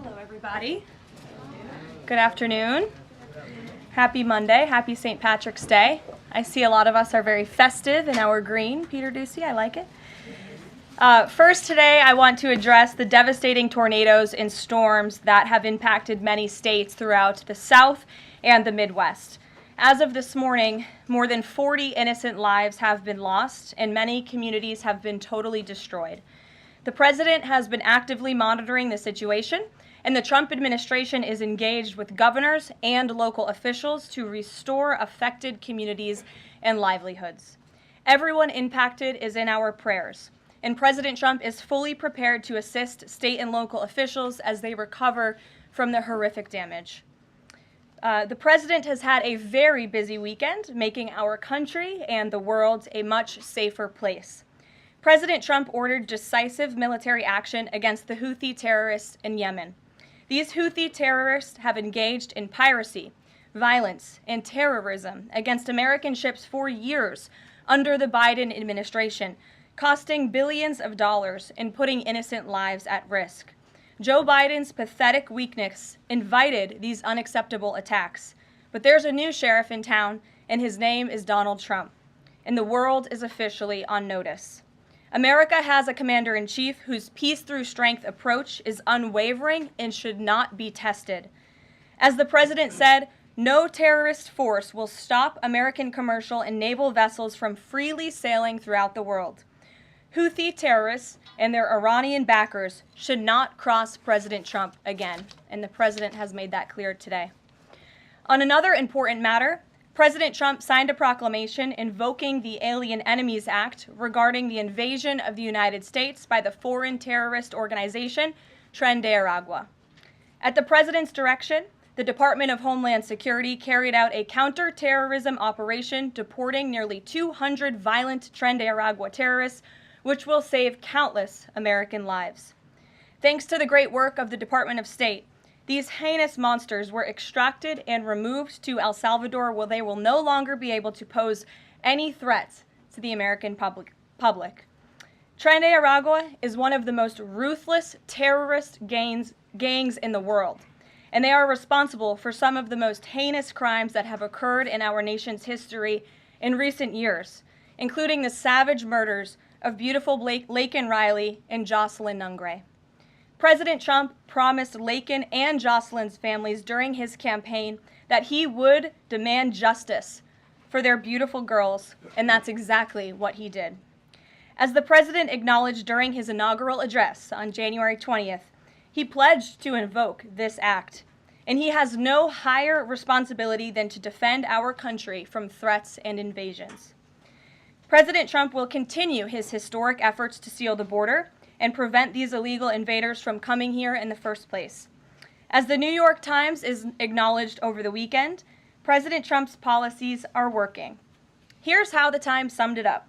Hello, everybody. Good afternoon. Happy Monday. Happy St. Patrick's Day. I see a lot of us are very festive in our green. Peter Ducey, I like it. First today, I want to address the devastating tornadoes and storms that have impacted many states throughout the South and the Midwest. As of this morning, more than 40 innocent lives have been lost, and many communities have been totally destroyed. The president has been actively monitoring the situation, and the Trump administration is engaged with governors and local officials to restore affected communities and livelihoods. Everyone impacted is in our prayers, and President Trump is fully prepared to assist state and local officials as they recover from the horrific damage. The president has had a very busy weekend, making our country and the world a much safer place. President Trump ordered decisive military action against the Houthi terrorists in Yemen. These Houthi terrorists have engaged in piracy, violence, and terrorism against American ships for years under the Biden administration, costing billions of dollars and putting innocent lives at risk. Joe Biden's pathetic weakness invited these unacceptable attacks. But there's a new sheriff in town, and his name is Donald Trump. And the world is officially on notice. America has a commander-in-chief whose peace-through-strength approach is unwavering and should not be tested. As the president said, no terrorist force will stop American commercial and naval vessels from freely sailing throughout the world. Houthi terrorists and their Iranian backers should not cross President Trump again, and the president has made that clear today. On another important matter, President Trump signed a proclamation invoking the Alien Enemies Act regarding the invasion of the United States by the foreign terrorist organization Tren de Aragua. At the president's direction, the Department of Homeland Security carried out a counter-terrorism operation deporting nearly 200 violent Tren de Aragua terrorists, which will save countless American lives. Thanks to the great work of the Department of State, these heinous monsters were extracted and removed to El Salvador, where they will no longer be able to pose any threats to the American public. Tren de Aragua is one of the most ruthless terrorist gangs in the world, and they are responsible for some of the most heinous crimes that have occurred in our nation's history in recent years, including the savage murders of beautiful Laken Riley and Jocelyn Nungray. President Trump promised Laken and Jocelyn's families during his campaign that he would demand justice for their beautiful girls, and that's exactly what he did. As the president acknowledged during his inaugural address on January 20th, he pledged to invoke this act, and he has no higher responsibility than to defend our country from threats and invasions. President Trump will continue his historic efforts to seal the border and prevent these illegal invaders from coming here in the first place. As the New York Times is acknowledged over the weekend, President Trump's policies are working. Here's how the Times summed it up.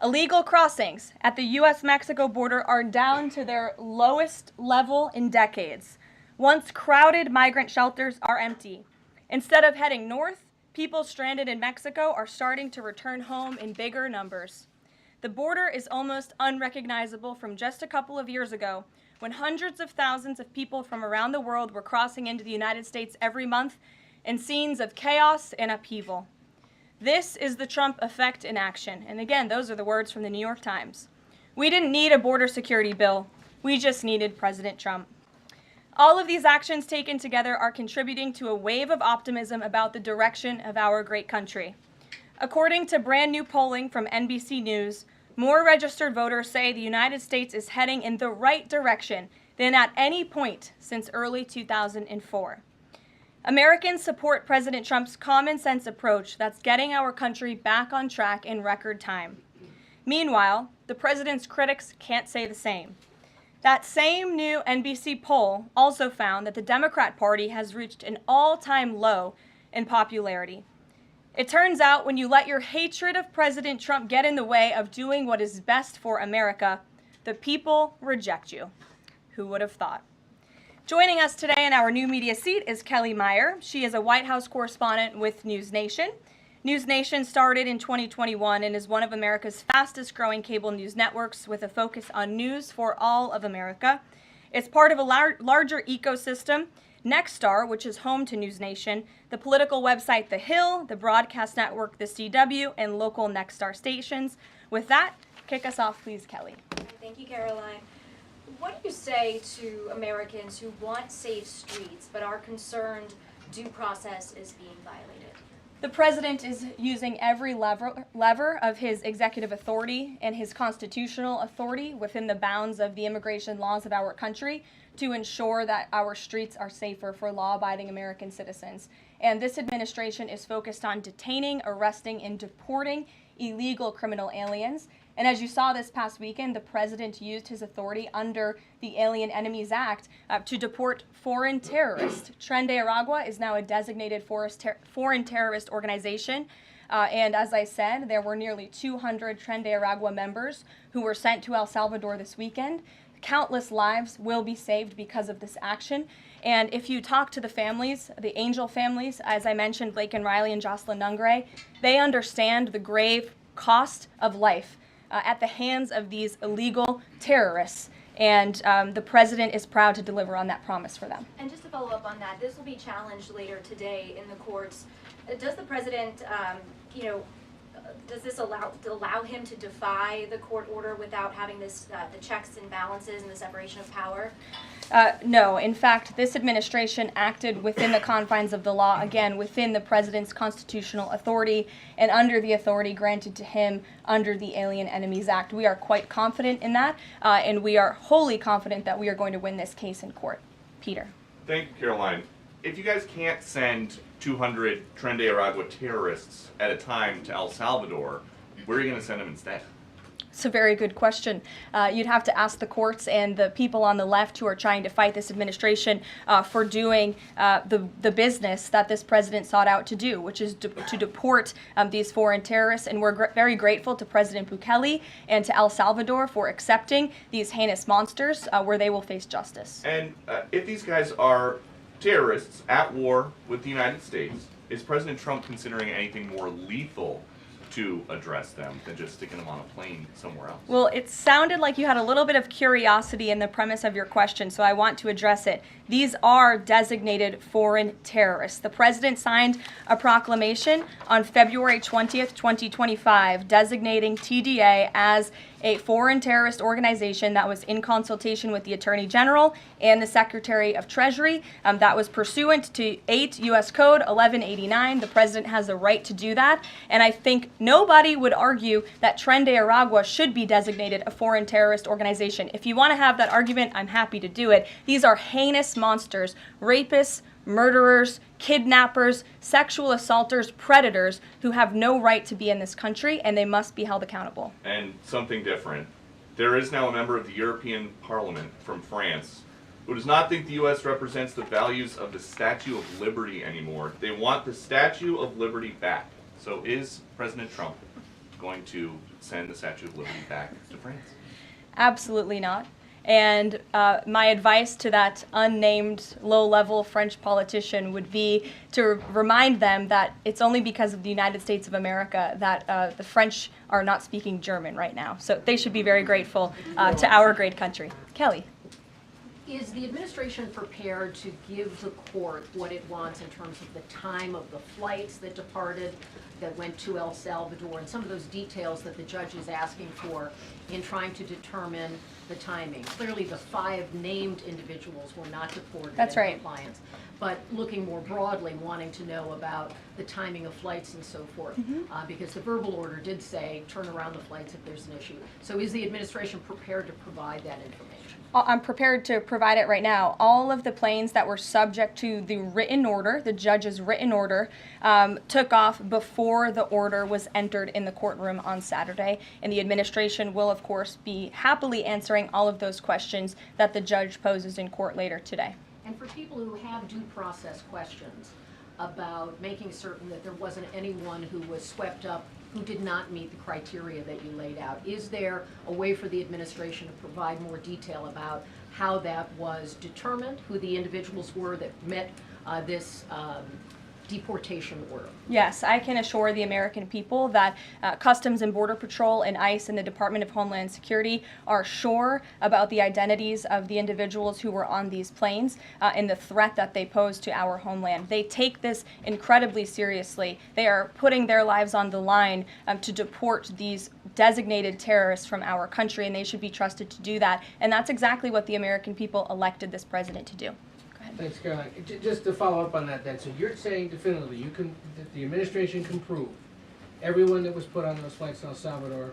Illegal crossings at the U.S.-Mexico border are down to their lowest level in decades. Once crowded migrant shelters are empty. Instead of heading north, people stranded in Mexico are starting to return home in bigger numbers. The border is almost unrecognizable from just a couple of years ago, when hundreds of thousands of people from around the world were crossing into the United States every month in scenes of chaos and upheaval. This is the Trump effect in action. And again, those are the words from the New York Times. We didn't need a border security bill. We just needed President Trump. All of these actions taken together are contributing to a wave of optimism about the direction of our great country. According to brand new polling from NBC News, more registered voters say the United States is heading in the right direction than at any point since early 2004. Americans support President Trump's common sense approach that's getting our country back on track in record time. Meanwhile, the president's critics can't say the same. That same new NBC poll also found that the Democrat Party has reached an all-time low in popularity. It turns out when you let your hatred of President Trump get in the way of doing what is best for America, the people reject you. Who would have thought? Joining us today in our new media seat is Kelly Meyer. She is a White House correspondent with News Nation. News Nation started in 2021 and is one of America's fastest growing cable news networks with a focus on news for all of America. It's part of a larger ecosystem. Nexstar, which is home to News Nation, the political website The Hill, the broadcast network The CW, and local Nexstar stations. With that, kick us off, please, Kelly. Thank you, Karoline. What do you say to Americans who want safe streets but are concerned due process is being violated? The president is using every lever of his executive authority and his constitutional authority within the bounds of the immigration laws of our country to ensure that our streets are safer for law-abiding American citizens. And this administration is focused on detaining, arresting, and deporting illegal criminal aliens. And as you saw this past weekend, the president used his authority under the Alien Enemies Act to deport foreign terrorists. Tren de Aragua is now a designated foreign terrorist organization. And as I said, there were nearly 200 Tren de Aragua members who were sent to El Salvador this weekend. Countless lives will be saved because of this action. And if you talk to the families, the Angel families, as I mentioned, Laken Riley and Jocelyn Nungray, they understand the grave cost of life at the hands of these illegal terrorists. And the president is proud to deliver on that promise for them. And just to follow up on that, this will be challenged later today in the courts. Does the president, does this allow him to defy the court order without having this the checks and balances and the separation of power? No. In fact, this administration acted within the confines of the law, again, within the president's constitutional authority and under the authority granted to him under the Alien Enemies Act. We are quite confident in that, and we are wholly confident that we are going to win this case in court. Peter. Thank you, Karoline. If you guys can't send 200 Tren de Aragua terrorists at a time to El Salvador, where are you going to send them instead? It's a very good question. You'd have to ask the courts and the people on the left who are trying to fight this administration for doing the business that this president sought out to do, which is to deport these foreign terrorists. And we're very grateful to President Bukele and to El Salvador for accepting these heinous monsters where they will face justice. And if these guys are terrorists at war with the United States, is President Trump considering anything more lethal to address them than just sticking them on a plane somewhere else? Well, it sounded like you had a little bit of curiosity in the premise of your question, so I want to address it. These are designated foreign terrorists. The president signed a proclamation on February 20th, 2025, designating TDA as a foreign terrorist organization that was in consultation with the Attorney General and the Secretary of Treasury. That was pursuant to 8 U.S. Code 1189. The president has the right to do that. And I think nobody would argue that Tren de Aragua should be designated a foreign terrorist organization. If you want to have that argument, I'm happy to do it. These are heinous monsters, rapists, murderers, kidnappers, sexual assaulters, predators who have no right to be in this country, and they must be held accountable. And something different. There is now a member of the European Parliament from France who does not think the U.S. represents the values of the Statue of Liberty anymore. They want the Statue of Liberty back. So is President Trump going to send the Statue of Liberty back to France? Absolutely not. And my advice to that unnamed low-level French politician would be to remind them that it's only because of the United States of America that the French are not speaking German right now. So they should be very grateful to our great country. Kelly. Is the administration prepared to give the court what it wants in terms of the time of the flights that departed, that went to El Salvador, and some of those details that the judge is asking for in trying to determine the timing? Clearly, the 5 named individuals were not deported. That's right. In compliance. But looking more broadly, wanting to know about the timing of flights and so forth, because the verbal order did say turn around the flights if there's an issue. So is the administration prepared to provide that information? I'm prepared to provide it right now. All of the planes that were subject to the written order, the judge's written order, took off before the order was entered in the courtroom on Saturday. And the administration will, of course, be happily answering all of those questions that the judge poses in court later today. And for people who have due process questions about making certain that there wasn't anyone who was swept up who did not meet the criteria that you laid out, is there a way for the administration to provide more detail about how that was determined, who the individuals were that met this deportation order. Yes, I can assure the American people that Customs and Border Patrol and ICE and the Department of Homeland Security are sure about the identities of the individuals who were on these planes and the threat that they pose to our homeland. They take this incredibly seriously. They are putting their lives on the line to deport these designated terrorists from our country, and they should be trusted to do that. And that's exactly what the American people elected this president to do. Thanks, Caroline. Just to follow up on that then, so you're saying definitively that the administration can prove everyone that was put on those flights in El Salvador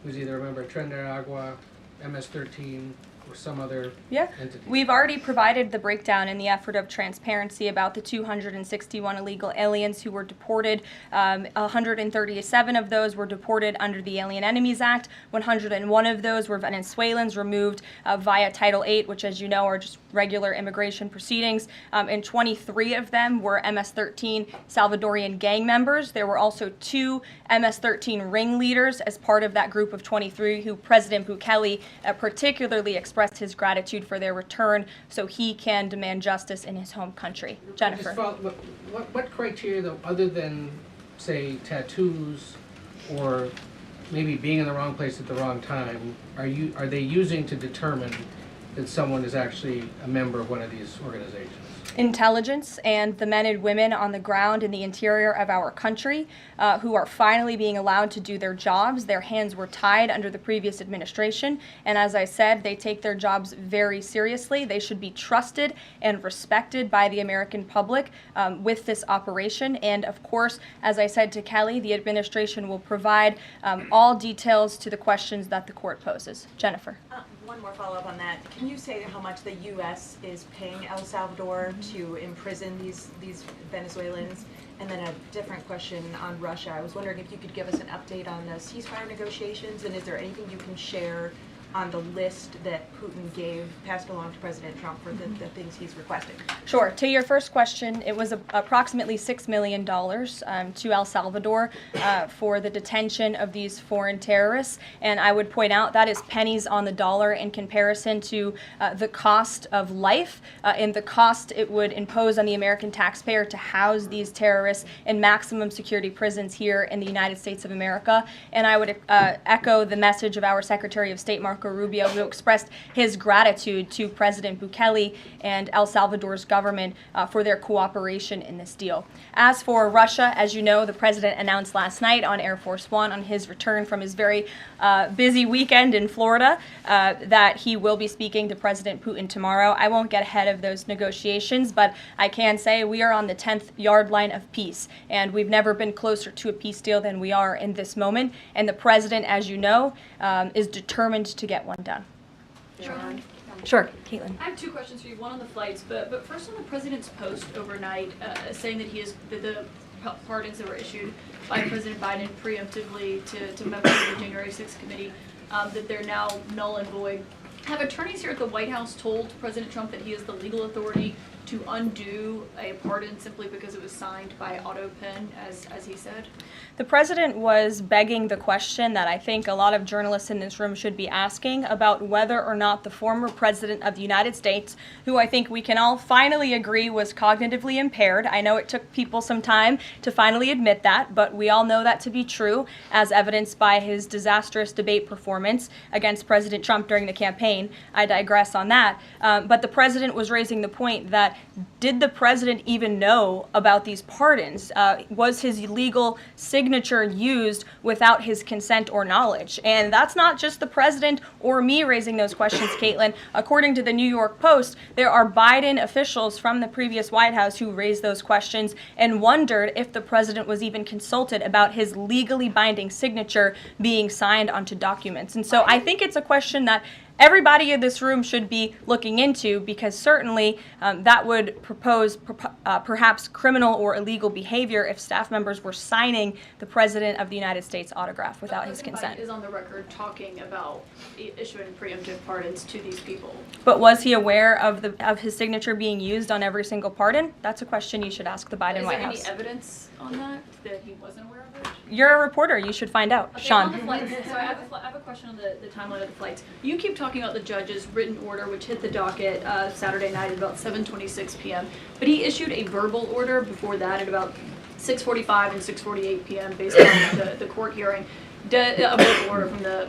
was either a member of Tren de Agua, MS-13, or some other entity? We've already provided the breakdown in the effort of transparency about the 261 illegal aliens who were deported. 137 of those were deported under the Alien Enemies Act. 101 of those were Venezuelans removed via Title VIII, which, as you know, are just regular immigration proceedings. And 23 of them were MS-13 Salvadorian gang members. There were also 2 MS-13 ringleaders as part of that group of 23 who President Bukele particularly expressed his gratitude for their return so he can demand justice in his home country. Jennifer. What criteria, though, other than, say, tattoos or maybe being in the wrong place at the wrong time, are they using to determine that someone is actually a member of one of these organizations? Intelligence and the men and women on the ground in the interior of our country who are finally being allowed to do their jobs. Their hands were tied under the previous administration, and as I said, they take their jobs very seriously. They should be trusted and respected by the American public with this operation. And of course, as I said to Kelly, the administration will provide all details to the questions that the court poses. Jennifer. One more follow-up on that. Can you say how much the U.S. is paying El Salvador to imprison these Venezuelans? And then a different question on Russia. I was wondering if you could give us an update on the ceasefire negotiations, and is there anything you can share on the list that Putin passed along to President Trump for the things he's requesting? Sure. To your first question, it was approximately $6 million to El Salvador for the detention of these foreign terrorists. And I would point out that is pennies on the dollar in comparison to the cost of life and the cost it would impose on the American taxpayer to house these terrorists in maximum security prisons here in the United States of America. And I would echo the message of our Secretary of State, Marco Rubio, who expressed his gratitude to President Bukele and El Salvador's government for their cooperation in this deal. As for Russia, as you know, the president announced last night on Air Force One on his return from his very busy weekend in Florida that he will be speaking to President Putin tomorrow. I won't get ahead of those negotiations, but I can say we are on the 10th yard line of peace, and we've never been closer to a peace deal than we are in this moment. And the president, as you know, is determined to get one done. Sure, Caitlin. I have 2 questions for you. One on the flights, but first on the president's post overnight, saying that the pardons that were issued by President Biden preemptively to members of the January 6th committee, that they're now null and void. Have attorneys here at the White House told President Trump that he has the legal authority to undo a pardon simply because it was signed by auto pen, as he said? The president was begging the question that I think a lot of journalists in this room should be asking about whether or not the former president of the United States, who I think we can all finally agree was cognitively impaired. I know it took people some time to finally admit that, but we all know that to be true, as evidenced by his disastrous debate performance against President Trump during the campaign. I digress on that. But the president was raising the point that did the president even know about these pardons? Was his legal signature used without his consent or knowledge? And that's not just the president or me raising those questions, Caitlin. According to the New York Post, there are Biden officials from the previous White House who raised those questions and wondered if the president was even consulted about his legally binding signature being signed onto documents. And so I think it's a question that everybody in this room should be looking into, because certainly that would propose perhaps criminal or illegal behavior if staff members were signing the President of the United States autograph without his consent. Biden is on the record talking about issuing preemptive pardons to these people. But was he aware of his signature being used on every single pardon? That's a question you should ask the Biden White House. Is there any evidence on that he wasn't aware of it? You're a reporter. You should find out. Okay, Sean. on the flights, so I have a question on the timeline of the flights. You keep talking about the judge's written order, which hit the docket Saturday night at about 7:26 p.m. But he issued a verbal order before that at about 6:45 and 6:48 p.m. based on the court hearing. A verbal order from the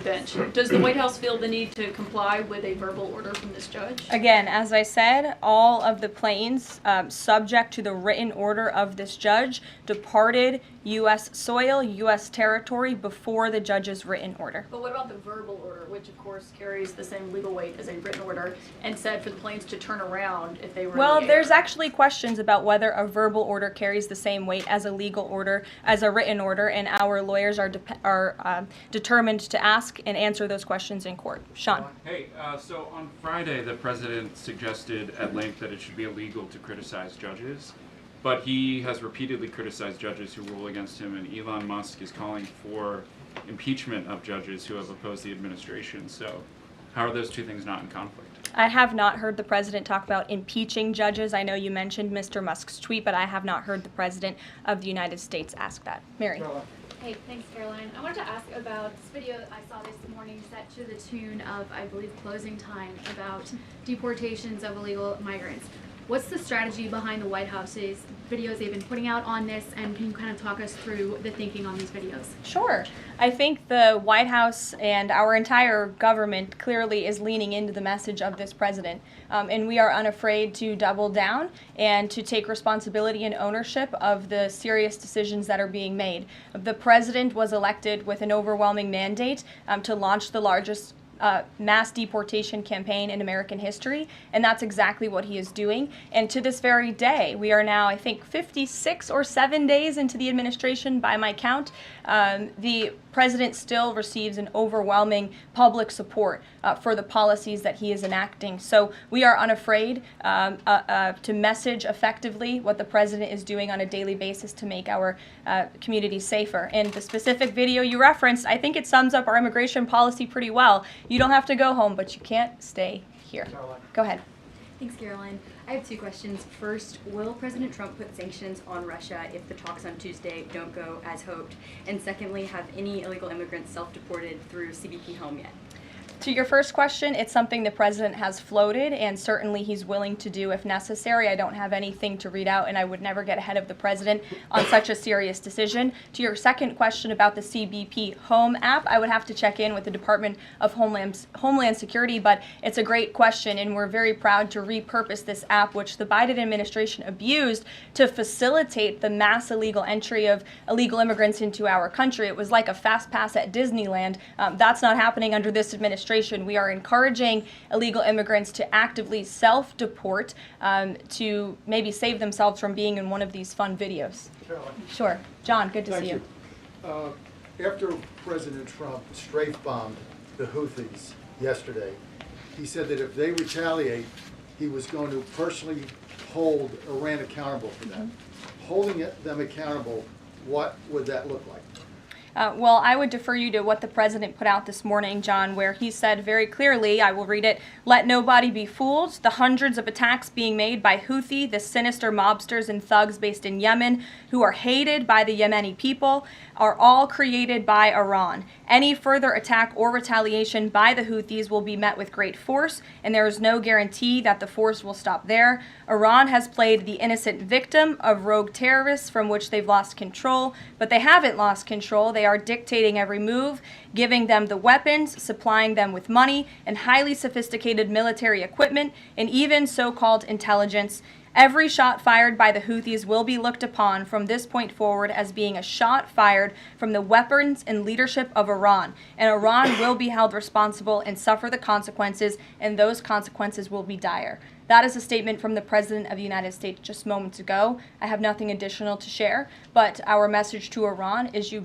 bench. Does the White House feel the need to comply with a verbal order from this judge? Again, as I said, all of the planes subject to the written order of this judge departed U.S. soil, U.S. territory before the judge's written order. But what about the verbal order, which of course carries the same legal weight as a written order, and said for the planes to turn around if they were Well, in the air? there's actually questions about whether a verbal order carries the same weight as a legal order, as a written order, and our lawyers are determined to ask and answer those questions in court. Sean. Hey, so on Friday, the president suggested at length that it should be illegal to criticize judges, but he has repeatedly criticized judges who rule against him, and Elon Musk is calling for impeachment of judges who have opposed the administration. So how are those two things not in conflict? I have not heard the president talk about impeaching judges. I know you mentioned Mr. Musk's tweet, but I have not heard the president of the United States ask that. Mary. Hey, thanks, Caroline. I wanted to ask about this video I saw this morning set to the tune of, I believe, Closing Time, about deportations of illegal migrants. What's the strategy behind the White House's videos they've been putting out on this, and can you kind of talk us through the thinking on these videos? Sure. I think the White House and our entire government clearly is leaning into the message of this president. And we are unafraid to double down and to take responsibility and ownership of the serious decisions that are being made. The president was elected with an overwhelming mandate to launch the largest mass deportation campaign in American history, and that's exactly what he is doing. And to this very day, we are now, I think, 56 or 7 days into the administration by my count. The president still receives an overwhelming public support for the policies that he is enacting. So we are unafraid to message effectively what the president is doing on a daily basis to make our community safer. And the specific video you referenced, I think it sums up our immigration policy pretty well. You don't have to go home, but you can't stay here. Go ahead. Thanks, Caroline. I have two questions. First, will President Trump put sanctions on Russia if the talks on Tuesday don't go as hoped? And secondly, have any illegal immigrants self-deported through CBP home yet? To your first question, it's something the president has floated, and certainly he's willing to do if necessary. I don't have anything to read out, and I would never get ahead of the president on such a serious decision. To your second question about the CBP Home app, I would have to check in with the Department of Homeland Security, but it's a great question, and we're very proud to repurpose this app, which the Biden administration abused to facilitate the mass illegal entry of illegal immigrants into our country. It was like a fast pass at Disneyland. That's not happening under this administration. We are encouraging illegal immigrants to actively self-deport to maybe save themselves from being in one of these fun videos. Caroline. Sure. John, good to see you. After President Trump strafe-bombed the Houthis yesterday, he said that if they retaliate, he was going to personally hold Iran accountable for that. Holding them accountable, what would that look like? Well, I would defer you to what the president put out this morning, John, where he said very clearly, I will read it, "Let nobody be fooled. The hundreds of attacks being made by Houthi, the sinister mobsters and thugs based in Yemen, who are hated by the Yemeni people, are all created by Iran. Any further attack or retaliation by the Houthis will be met with great force, and there is no guarantee that the force will stop there. Iran has played the innocent victim of rogue terrorists from which they've lost control, but they haven't lost control. They are dictating every move, giving them the weapons, supplying them with money and highly sophisticated military equipment, and even so-called intelligence. Every shot fired by the Houthis will be looked upon from this point forward as being a shot fired from the weapons and leadership of Iran. And Iran will be held responsible and suffer the consequences, and those consequences will be dire." That is a statement from the President of the United States just moments ago. I have nothing additional to share, but our message to Iran is you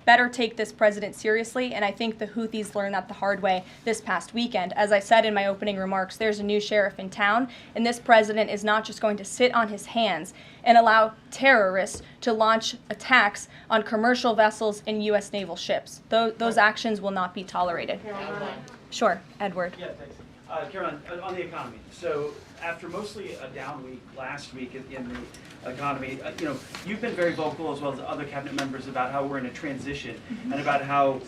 better take this president seriously, and I think the Houthis learned that the hard way this past weekend. As I said in my opening remarks, there's a new sheriff in town, and this president is not just going to sit on his hands and allow terrorists to launch attacks on commercial vessels and U.S. naval ships. Those actions will not be tolerated. Sure, Edward. Yeah, thanks. Karoline, on the economy. So after mostly a down week last week in the economy, you've been very vocal as well as other cabinet members about how we're in a transition and about how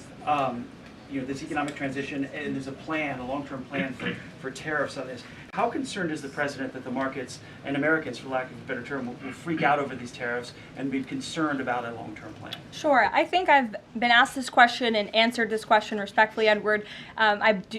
this economic transition, and there's a plan, a long-term plan for tariffs on this. How concerned is the president that the markets and Americans, for lack of a better term, will freak out over these tariffs and be concerned about a long-term plan? Sure. I think I've been asked this question and answered this question respectfully, Edward.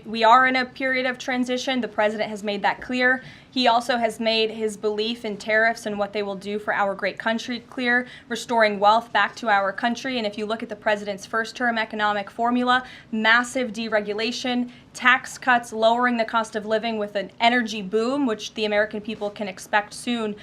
We are in a period of transition. The president has made that clear. He also has made his belief in tariffs and what they will do for our great country clear, restoring wealth back to our country. And if you look at the president's first-term economic formula, massive deregulation, tax cuts, lowering the cost of living with an energy boom, which the American people can expect soon.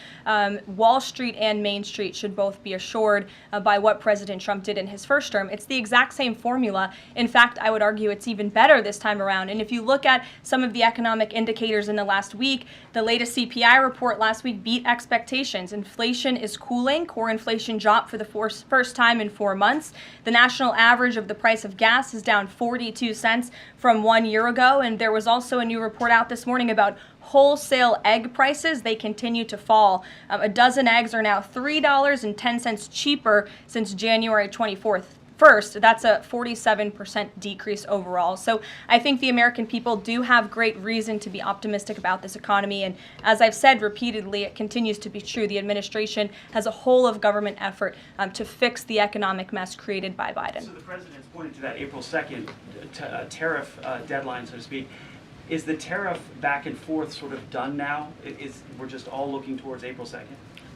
Wall Street and Main Street should both be assured by what President Trump did in his first term. It's the exact same formula. In fact, I would argue it's even better this time around. And if you look at some of the economic indicators in the last week, the latest CPI report last week beat expectations. Inflation is cooling. Core inflation dropped for the first time in 4 months. The national average of the price of gas is down 42 cents from 1 year ago. And there was also a new report out this morning about wholesale egg prices. They continue to fall. A dozen eggs are now $3.10 cheaper since January 24th. First, that's a 47% decrease overall. So I think the American people do have great reason to be optimistic about this economy. And as I've said repeatedly, it continues to be true. The administration has a whole of government effort to fix the economic mess created by Biden. So the president's pointed to that April 2nd tariff deadline, so to speak. Is the tariff back and forth sort of done now? We're just all looking towards April 2nd?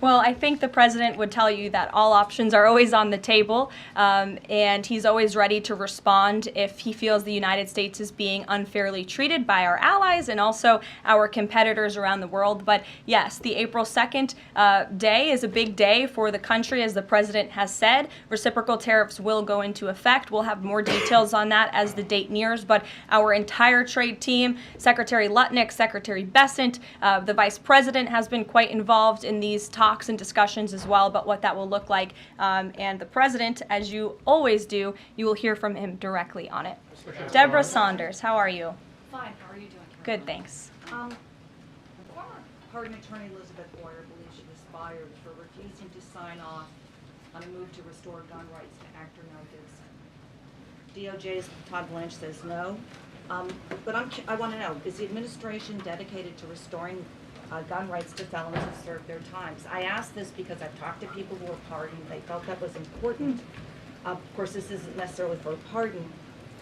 Well, I think the president would tell you that all options are always on the table, and he's always ready to respond if he feels the United States is being unfairly treated by our allies and also our competitors around the world. But yes, the April 2nd day is a big day for the country, as the president has said. Reciprocal tariffs will go into effect. We'll have more details on that as the date nears, but our entire trade team, Secretary Lutnick, Secretary Bessent, the vice president has been quite involved in these talks and discussions as well about what that will look like. And the president, as you always do, you will hear from him directly on it. Deborah Saunders, how are you? Fine. How are you doing? Good, thanks. Former pardon attorney Elizabeth Boyer believes she was fired for refusing to sign off on a move to restore gun rights to actor Mel Gibson. DOJ's Todd Blanche says no. But I want to know, is the administration dedicated to restoring gun rights to felons who served their times? I ask this because I've talked to people who were pardoned. They felt that was important. Of course, this isn't necessarily for a pardon.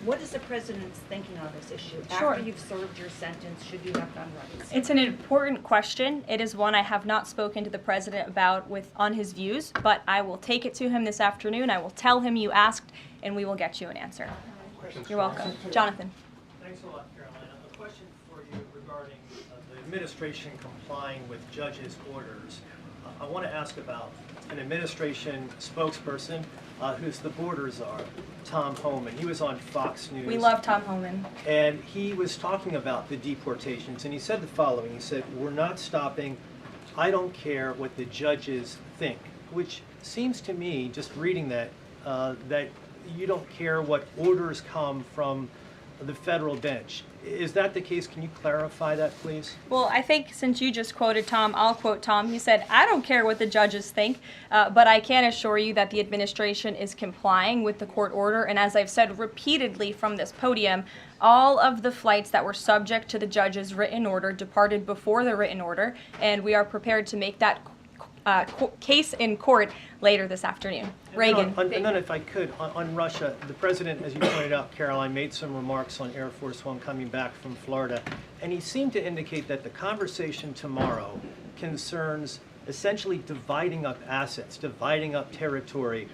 What is the president's thinking on this issue? Sure. After you've served your sentence, should you have gun rights? It's an important question. It is one I have not spoken to the president about on his views, but I will take it to him this afternoon. I will tell him you asked, and we will get you an answer. You're welcome. Jonathan. Thanks a lot, Caroline. A question for you regarding the administration complying with judges' orders. I want to ask about an administration spokesperson who's the border czar, Tom Homan. He was on Fox News. We love Tom Homan. And he was talking about the deportations, and he said the following. He said, "We're not stopping. I don't care what the judges think," which seems to me, just reading that, that you don't care what orders come from the federal bench. Is that the case? Can you clarify that, please? Well, I think since you just quoted Tom, I'll quote Tom. He said, "I don't care what the judges think, but I can assure you that the administration is complying with the court order." And as I've said repeatedly from this podium, all of the flights that were subject to the judge's written order departed before the written order, and we are prepared to make that case in court later this afternoon. Reagan. And then if I could, on Russia, the president, as you pointed out, Caroline, made some remarks on Air Force One coming back from Florida, and he seemed to indicate that the conversation tomorrow concerns essentially dividing up assets, dividing up territory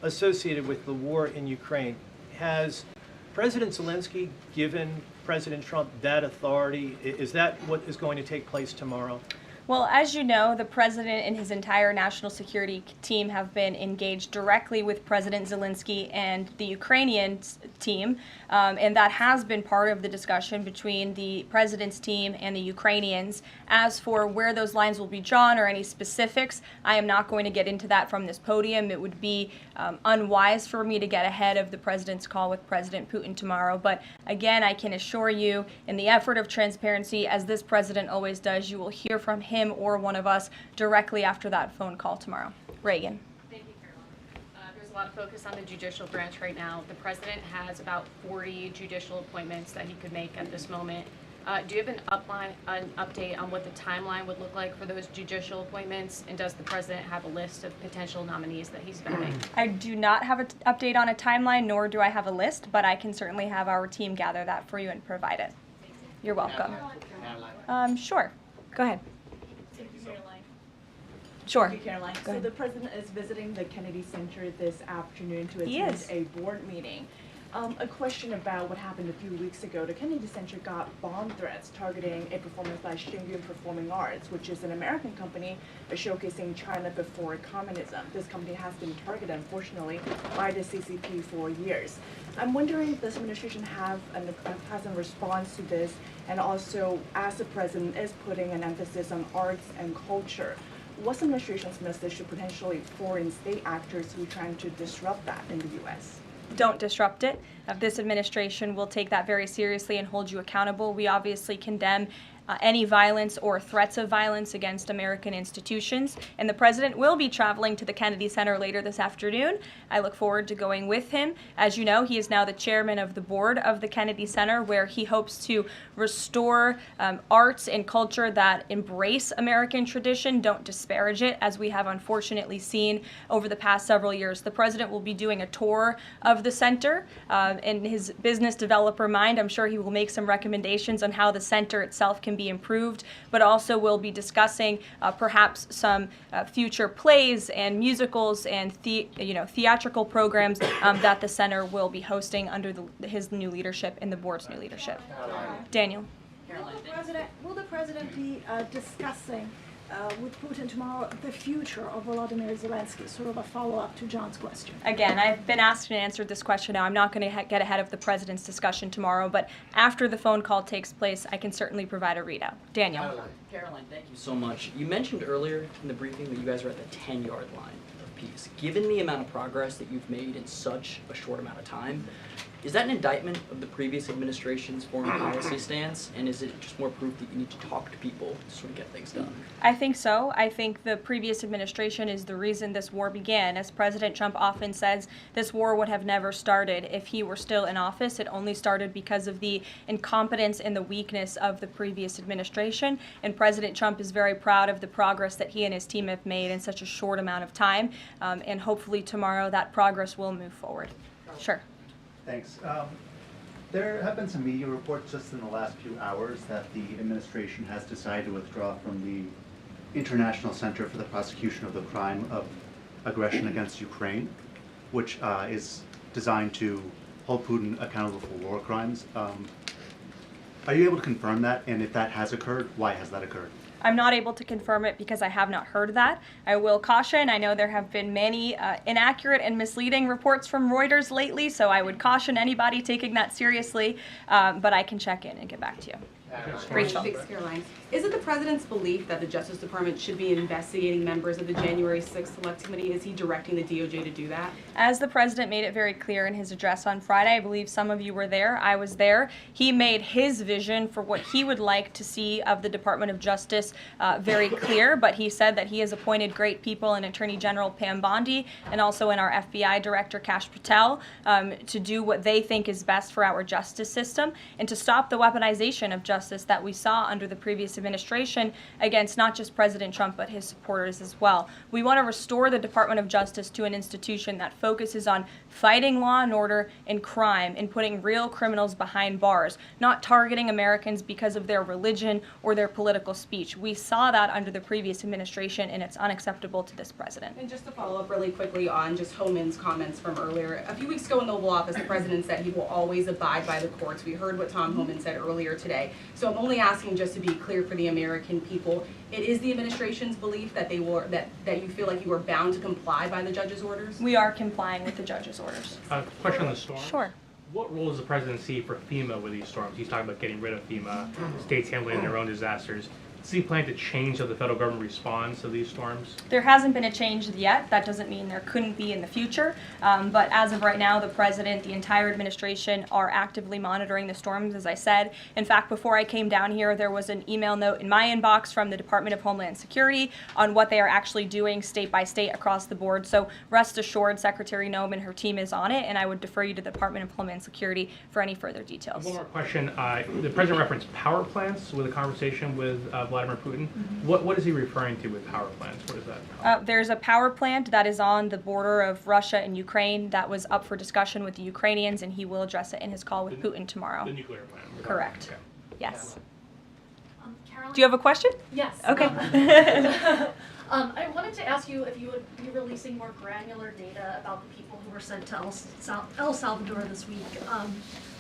associated with the war in Ukraine. Has President Zelensky given President Trump that authority? Is that what is going to take place tomorrow? Well, as you know, the president and his entire national security team have been engaged directly with President Zelensky and the Ukrainian team, and that has been part of the discussion between the president's team and the Ukrainians. As for where those lines will be drawn or any specifics, I am not going to get into that from this podium. It would be unwise for me to get ahead of the president's call with President Putin tomorrow. But again, I can assure you, in the effort of transparency, as this president always does, you will hear from him or one of us directly after that phone call tomorrow. Reagan. Thank you, Caroline. There's a lot of focus on the judicial branch right now. The president has about 40 judicial appointments that he could make at this moment. Do you have an update on what the timeline would look like for those judicial appointments? And does the president have a list of potential nominees that he's vetting? I do not have an update on a timeline, nor do I have a list, but I can certainly have our team gather that for you and provide it. You're welcome. Sure. Go ahead. Sure. Thank you, Caroline. So the president is visiting the Kennedy Center this afternoon to attend a board meeting. A question about what happened a few weeks ago. The Kennedy Center got bomb threats targeting a performance by Shingyun Performing Arts, which is an American company showcasing China before communism. This company has been targeted, unfortunately, by the CCP for years. I'm wondering if this administration has a response to this, and also as the president is putting an emphasis on arts and culture, what's the administration's message to potentially foreign state actors who are trying to disrupt that in the U.S.? Don't disrupt it. This administration will take that very seriously and hold you accountable. We obviously condemn any violence or threats of violence against American institutions. And the president will be traveling to the Kennedy Center later this afternoon. I look forward to going with him. As you know, he is now the chairman of the board of the Kennedy Center, where he hopes to restore arts and culture that embrace American tradition, don't disparage it, as we have unfortunately seen over the past several years. The president will be doing a tour of the center. In his business developer mind, I'm sure he will make some recommendations on how the center itself can be improved, but also we'll be discussing perhaps some future plays and musicals and theatrical programs that the center will be hosting under his new leadership and the board's new leadership. Daniel. Will the president be discussing with Putin tomorrow the future of Volodymyr Zelensky? Sort of a follow-up to John's question. Again, I've been asked and answered this question now. I'm not going to get ahead of the president's discussion tomorrow, but after the phone call takes place, I can certainly provide a readout. Daniel. Caroline, thank you so much. You mentioned earlier in the briefing that you guys are at the 10-yard line of peace. Given the amount of progress that you've made in such a short amount of time, is that an indictment of the previous administration's foreign policy stance, and is it just more proof that you need to talk to people to sort of get things done? I think so. I think the previous administration is the reason this war began. As President Trump often says, this war would have never started if he were still in office. It only started because of the incompetence and the weakness of the previous administration, and President Trump is very proud of the progress that he and his team have made in such a short amount of time, and hopefully tomorrow that progress will move forward. Sure. Thanks. There have been some media reports just in the last few hours that the administration has decided to withdraw from the International Center for the Prosecution of the Crime of Aggression against Ukraine, which is designed to hold Putin accountable for war crimes. Are you able to confirm that? And if that has occurred, why has that occurred? I'm not able to confirm it because I have not heard that. I will caution, I know there have been many inaccurate and misleading reports from Reuters lately, so I would caution anybody taking that seriously, but I can check in and get back to you. Rachel. Thanks, Caroline. Is it the president's belief that the Justice Department should be investigating members of the January 6th Select Committee? Is he directing the DOJ to do that? As the president made it very clear in his address on Friday, I believe some of you were there, I was there, he made his vision for what he would like to see of the Department of Justice very clear, but he said that he has appointed great people in Attorney General Pam Bondi and also in our FBI Director Kash Patel to do what they think is best for our justice system and to stop the weaponization of justice that we saw under the previous administration against not just President Trump but his supporters as well. We want to restore the Department of Justice to an institution that focuses on fighting law and order and crime and putting real criminals behind bars, not targeting Americans because of their religion or their political speech. We saw that under the previous administration, and it's unacceptable to this president. And just to follow up really quickly on just Homan's comments from earlier, a few weeks ago in the Oval Office, the president said he will always abide by the courts. We heard what Tom Homan said earlier today. So I'm only asking just to be clear for the American people. It is the administration's belief that that you feel like you are bound to comply by the judge's orders? We are complying with the judge's orders. Question on the storm. Sure. What role does the president see for FEMA with these storms? He's talking about getting rid of FEMA, states handling their own disasters. Does he plan to change how the federal government responds to these storms? There hasn't been a change yet. That doesn't mean there couldn't be in the future. But as of right now, the president, the entire administration are actively monitoring the storms, as I said. In fact, before I came down here, there was an email note in my inbox from the Department of Homeland Security on what they are actually doing state by state across the board. So rest assured, Secretary Noem and her team is on it, and I would defer you to the Department of Homeland Security for any further details. One more question. The president referenced power plants with a conversation with Vladimir Putin. What is he referring to with power plants? What is that? There's a power plant that is on the border of Russia and Ukraine that was up for discussion with the Ukrainians, and he will address it in his call with Putin tomorrow. The nuclear plant. Correct. Okay. Yes. Caroline? Do you have a question? Yes. Okay. I wanted to ask you if you would be releasing more granular data about the people who were sent to El Salvador this week.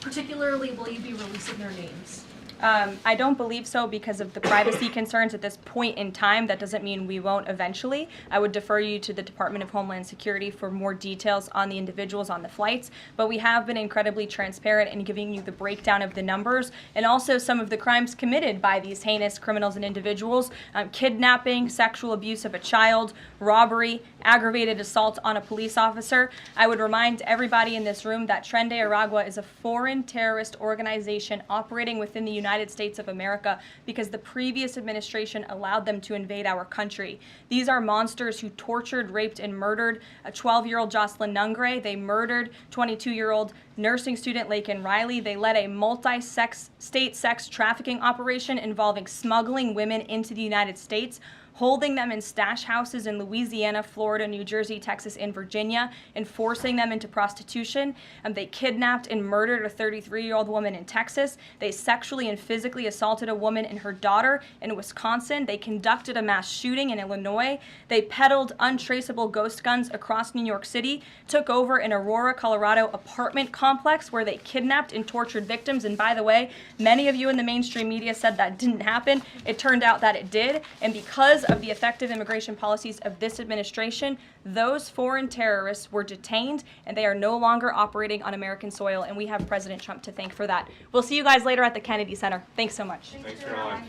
Particularly, will you be releasing their names? I don't believe so because of the privacy concerns at this point in time. That doesn't mean we won't eventually. I would defer you to the Department of Homeland Security for more details on the individuals on the flights, but we have been incredibly transparent in giving you the breakdown of the numbers and also some of the crimes committed by these heinous criminals and individuals: kidnapping, sexual abuse of a child, robbery, aggravated assault on a police officer. I would remind everybody in this room that Tren de Aragua is a foreign terrorist organization operating within the United States of America because the previous administration allowed them to invade our country. These are monsters who tortured, raped, and murdered a 12-year-old Jocelyn Nungre. They murdered 22-year-old nursing student Laken Riley. They led a multi-state sex trafficking operation involving smuggling women into the United States, holding them in stash houses in Louisiana, Florida, New Jersey, Texas, and Virginia, and forcing them into prostitution. They kidnapped and murdered a 33-year-old woman in Texas. They sexually and physically assaulted a woman and her daughter in Wisconsin. They conducted a mass shooting in Illinois. They peddled untraceable ghost guns across New York City, took over an Aurora, Colorado apartment complex where they kidnapped and tortured victims. And by the way, many of you in the mainstream media said that didn't happen. It turned out that it did. And because of the effective immigration policies of this administration, those foreign terrorists were detained and they are no longer operating on American soil, and we have President Trump to thank for that. We'll see you guys later at the Kennedy Center. Thanks so much. Thanks, Caroline.